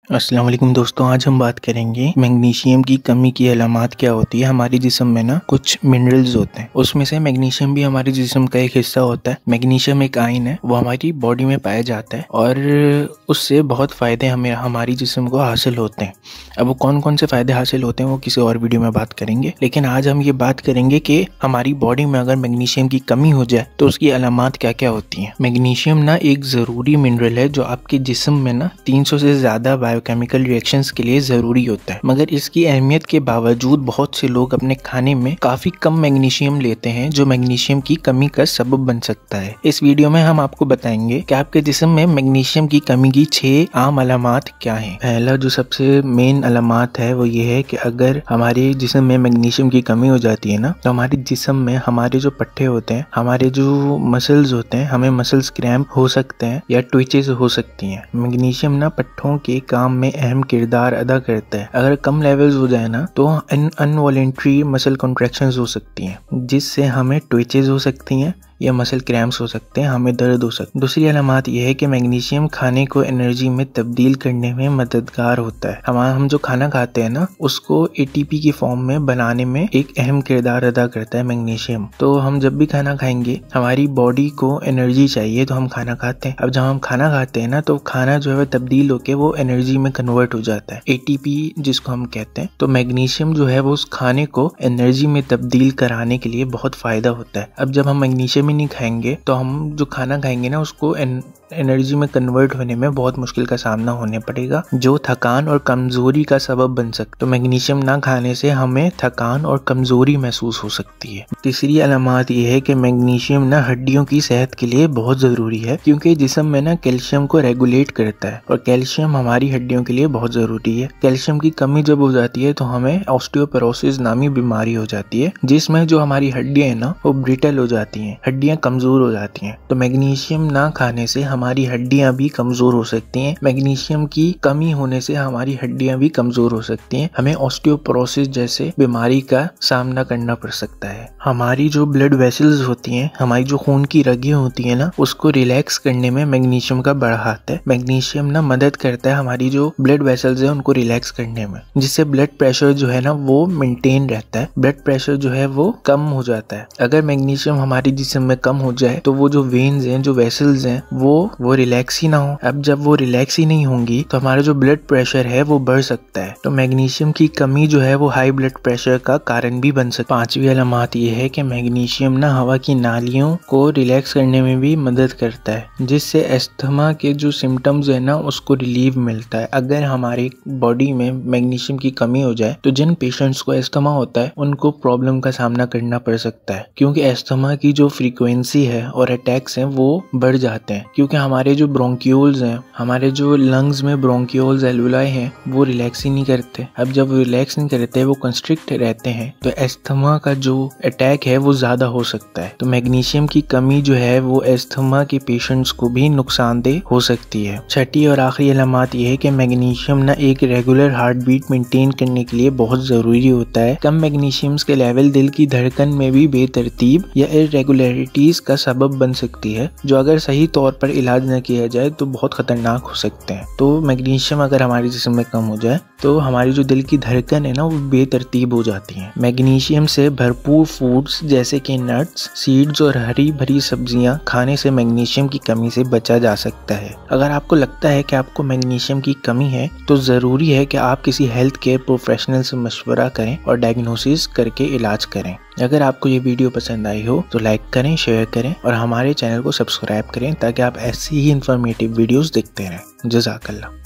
अस्सलाम वालेकुम दोस्तों, आज हम बात करेंगे मैग्नीशियम की कमी की अलामात क्या होती है। हमारे जिस्म में ना कुछ मिनरल्स होते हैं, उसमें से मैग्नीशियम भी हमारे जिस्म का एक हिस्सा होता है। मैग्नीशियम एक आयन है, वो हमारी बॉडी में पाया जाता है और उससे बहुत फ़ायदे हमें हमारी जिस्म को हासिल होते हैं। अब वो कौन कौन से फ़ायदे हासिल होते हैं वो किसी और वीडियो में बात करेंगे, लेकिन आज हम ये बात करेंगे कि हमारी बॉडी में अगर मैग्नीशियम की कमी हो जाए तो उसकी अलामात क्या क्या होती हैं। मैग्नीशियम ना एक ज़रूरी मिनरल है जो आपके जिस्म में ना 300 से ज़्यादा बायोकेमिकल रिएक्शंस के लिए ज़रूरी होता है, मगर इसकी अहमियत के बावजूद बहुत से लोग अपने खाने में काफ़ी कम मैग्नीशियम लेते हैं, जो मैग्नीशियम की कमी का सबब बन सकता है। इस वीडियो में हम आपको बताएंगे कि आपके जिस्म में मैग्नीशियम की कमी की 6 आम अलामात क्या हैं। पहला जो सबसे मेन अलामात है वो ये है कि अगर हमारे जिस्म में मैग्नीशियम की कमी हो जाती है ना, तो हमारे जिस्म में हमारे जो पट्टे होते हैं, हमारे जो मसल्स होते हैं, हमें मसल्स क्रैम्प हो सकते हैं या ट्विचेस हो सकती हैं। मैग्नीशियम ना पट्टों के काम में अहम किरदार अदा करता है। अगर कम लेवल्स हो जाए ना तो अनवॉलेंट्री मसल कॉन्ट्रैक्शंस हो सकती हैं, जिससे हमें ट्विचेस हो सकती हैं या मसल क्रैम्प्स हो सकते हैं, हमें दर्द हो सकता है। दूसरी अलामत यह है कि मैग्नीशियम खाने को एनर्जी में तब्दील करने में मददगार होता है। हम जो खाना खाते हैं ना, उसको एटीपी की फॉर्म में बनाने में एक अहम किरदार अदा करता है मैग्नीशियम। तो हम जब भी खाना खाएंगे, हमारी बॉडी को एनर्जी चाहिए तो हम खाना खाते हैं। अब जब हम खाना खाते हैं ना, तो खाना जो है तब्दील होकर वो एनर्जी में कन्वर्ट हो जाता है, एटीपी जिसको हम कहते हैं। तो मैग्नीशियम जो है वो उस खाने को एनर्जी में तब्दील कराने के लिए बहुत फायदा होता है। अब जब हम मैग्नीशियम नहीं खाएंगे तो हम जो खाना खाएंगे ना, उसको एनर्जी में कन्वर्ट होने में बहुत मुश्किल का सामना होने पड़ेगा, जो थकान और कमजोरी का सबब बन सकता है। तो मैग्नीशियम ना खाने से हमें थकान और कमजोरी महसूस हो सकती है। तीसरी अलामत यह है कि मैग्नीशियम ना हड्डियों की सेहत के लिए बहुत जरूरी है, क्योंकि जिस्म में ना कैल्शियम को रेगुलेट करता है और कैल्शियम हमारी हड्डियों के लिए बहुत जरूरी है। कैल्शियम की कमी जब हो जाती है तो हमें ऑस्टियोपोरोसिस नामी बीमारी हो जाती है, जिसमें जो हमारी हड्डियां है ना वो ब्रिटल हो जाती हैं, हड्डियां कमजोर हो जाती हैं। तो मैग्नीशियम ना खाने से हमारी हड्डियां भी कमजोर हो सकती हैं। मैग्नीशियम की कमी होने से हमारी हड्डियां भी कमजोर हो सकती हैं, हमें ऑस्टियोपोरोसिस जैसे बीमारी का सामना करना पड़ सकता है। हमारी जो ब्लड वेसल्स होती हैं, हमारी जो खून की रगियां होती हैं ना, उसको रिलैक्स करने में मैग्नीशियम का बड़ा हाथ है। मैग्नीशियम ना मदद करता है हमारी जो ब्लड वेसल्स है उनको रिलैक्स करने में, जिससे ब्लड प्रेशर जो है ना वो मेंटेन रहता है, ब्लड प्रेशर जो है वो कम हो जाता है। अगर मैग्नीशियम हमारी जिस्म में कम हो जाए तो वो जो वेन्स हैं, जो वेसल्स हैं, वो रिलैक्स ही ना हो। अब जब वो रिलैक्स ही नहीं होंगी तो हमारा जो ब्लड प्रेशर है वो बढ़ सकता है। तो मैग्नीशियम की कमी जो है वो हाई ब्लड प्रेशर का कारण भी बन सकती है। पांचवी अलामत ये है कि मैग्नीशियम ना हवा की नालियों को रिलैक्स करने में भी मदद करता है, जिससे अस्थमा के जो सिम्टम्स है ना उसको रिलीफ मिलता है। अगर हमारी बॉडी में मैग्नीशियम की कमी हो जाए तो जिन पेशेंट्स को अस्थमा होता है उनको प्रॉब्लम का सामना करना पड़ सकता है, क्योंकि अस्थमा की जो फ्रीक्वेंसी है और अटैक्स हैं वो बढ़ जाते हैं, क्योंकि हमारे जो ब्रोंक्यूल्स हैं, हमारे जो लंग्स में ब्रोंक्यूल्स एल्वुलाई हैं, वो रिलैक्स ही नहीं करते। अब जब वो रिलैक्स नहीं करते, वो कंस्ट्रिक्ट रहते हैं, तो अस्थमा का जो अटैक है वो ज्यादा हो सकता है। तो मैग्नीशियम की कमी जो है वो अस्थमा के पेशेंट्स को भी नुकसानदेह हो सकती है। छठी और आखिरी अलामत यह है कि मैग्नीशियम ना एक रेगुलर हार्ट बीट मेंटेन करने के लिए बहुत जरूरी होता है। कम मैग्नीशियम के लेवल दिल की धड़कन में भी बेतरतीब या इरेगुलरिटीज का सबब बन सकती है, जो अगर सही तौर पर इलाज न किया जाए तो बहुत खतरनाक हो सकते हैं। तो मैग्नीशियम अगर हमारे जिस्म में कम हो जाए तो हमारी जो दिल की धड़कन है ना वो बेतरतीब हो जाती है। मैग्नीशियम से भरपूर फूड्स जैसे कि नट्स, सीड्स और हरी भरी सब्जियां खाने से मैग्नीशियम की कमी से बचा जा सकता है। अगर आपको लगता है कि आपको मैग्नीशियम की कमी है तो जरूरी है कि आप किसी हेल्थ केयर प्रोफेशनल से मशवरा करें और डायग्नोसिस करके इलाज करें। अगर आपको ये वीडियो पसंद आई हो तो लाइक करें, शेयर करें और हमारे चैनल को सब्सक्राइब करें, ताकि आप ऐसी ही इंफॉर्मेटिव वीडियोस देखते रहें। जज़ाकल्लाह।